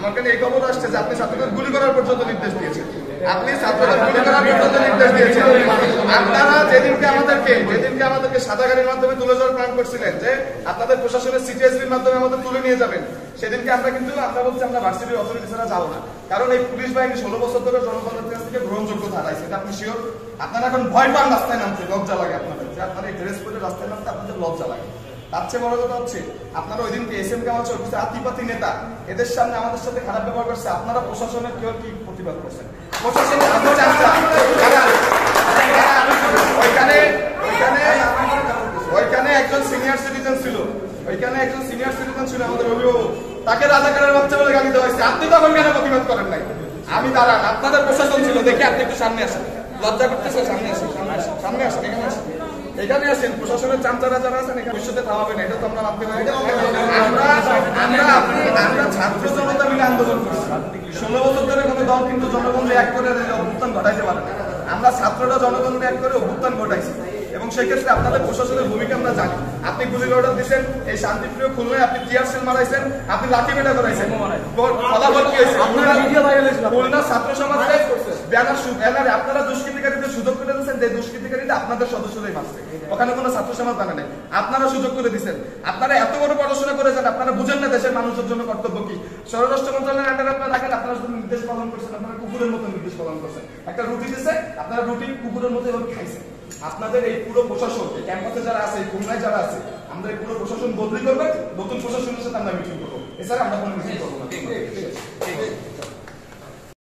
আমার কাছে এই খবর আসছে যে আপনি ছাত্রদের গুলি করার পর্যন্ত নির্দেশ দিয়েছেন। আপনি ছাত্রদের গুলি করার পর্যন্ত নির্দেশ দিয়েছেন। আপনারা যেদিনকে আমাদেরকে সাদা গাড়ির মাধ্যমে তুলে যাওয়ার প্ল্যান করছিলেন যে আপনাদের প্রশাসনের সিটিএসবির মাধ্যমে আমাদের তুলে নিয়ে যাবেন, সেদিনকে আমরা বলছি আমরা ভার্সিটির অথরিটি ছাড়া যাবো না। কারণ এই পুলিশ বাহিনী 16 বছর ধরে জনগণের কাছ থেকে গ্রহণযোগ্য ধারাইছে, এটা আপনি শিওর? আপনারা এখন ভয় পান রাস্তায় নামতে, লজ্জা লাগে আপনাদের যে আপনারা এই ড্রেস পরে রাস্তায় নামতে আপনাদের লজ্জা লাগে। তার চেয়ে বড় কথা হচ্ছে আপনারা ওই দিনকে এসএম কামাল চৌধুরী আতিপাতি নেতা এদের সামনে আমাদের সাথে খারাপ ব্যবহার করছে, আপনারা প্রশাসনের কেউ কি প্রতিবাদ করছেন? প্রশাসনের ওইখানে একজন সিনিয়র সিটিজেন ছিল আমাদের অভিভাবক, তাকে রাজাকারের বাচ্চা বলে গালি দেওয়া হয়েছে। আপনি তখন কেন প্রতিবাদ করেন নাই? আমি দাঁড়ান, আপনাদের প্রশাসন ছিল, দেখি আপনি একটু সামনে আসেন, লজ্জা করতেছে, সামনে আসেন, এখানে আসেন। প্রশাসনের চামচারা যারা আছেন এখানে ভবিষ্যতে থামাবেন, এটা তো আমরা ভাবতে পারি। আমরা ছাত্র জনতা মিলে আন্দোলন করছি 16 বছর ধরে। কোনো দল কিন্তু জনগণকে এক করে অভ্যুত্থান ঘটাইতে পারে না। আমরা ছাত্ররা জনগণকে এক করে অভ্যুত্থান ঘটাইছি এবং সেক্ষেত্রে আপনাদের প্রশাসনের ভূমিকা আমরা জানি। আপনি গুলির অর্ডার দিচ্ছেন, এই শান্তিপ্রিয় খুলনায় আপনি টিয়ার সেল মারাইছেন, আপনি লাঠি পেটা করাইছেন। ফলাফল কি হয়েছে? খুলনা ছাত্র সমাজে ব্যানারে আপনারা দুষ্কৃতিকারীদের সুযোগ করে দিচ্ছেন, যে দুষ্কৃতিকারীরা আপনাদের সদস্যরাই মারছে, ওখানে কোনো ছাত্র সমাজ বানা নেই, আপনারা সুযোগ করে দিচ্ছেন। আপনারা এত বড় পড়াশোনা করেছেন, আপনারা বুঝেন না দেশের মানুষের জন্য কর্তব্য কি। স্বরাষ্ট্র মন্ত্রণালয়ের আন্ডারে আপনারা দেখেন, আপনারা শুধু নির্দেশ পালন করছেন, আপনারা কুকুরের মতো নির্দেশ পালন করছেন। একটা রুটি দিচ্ছে, আপনারা রুটি কুকুরের মতো এভাবে খাইছেন। আপনাদের এই পুরো প্রশাসন, এই ক্যাম্পাসে যারা আছে, খুলনায় যারা আছে, আমরা এই পুরো প্রশাসন বদলি করবেন, নতুন প্রশাসনের সাথে আমরা মিটিং করবো, এছাড়া আমরা কোনো মিটিং করবো না।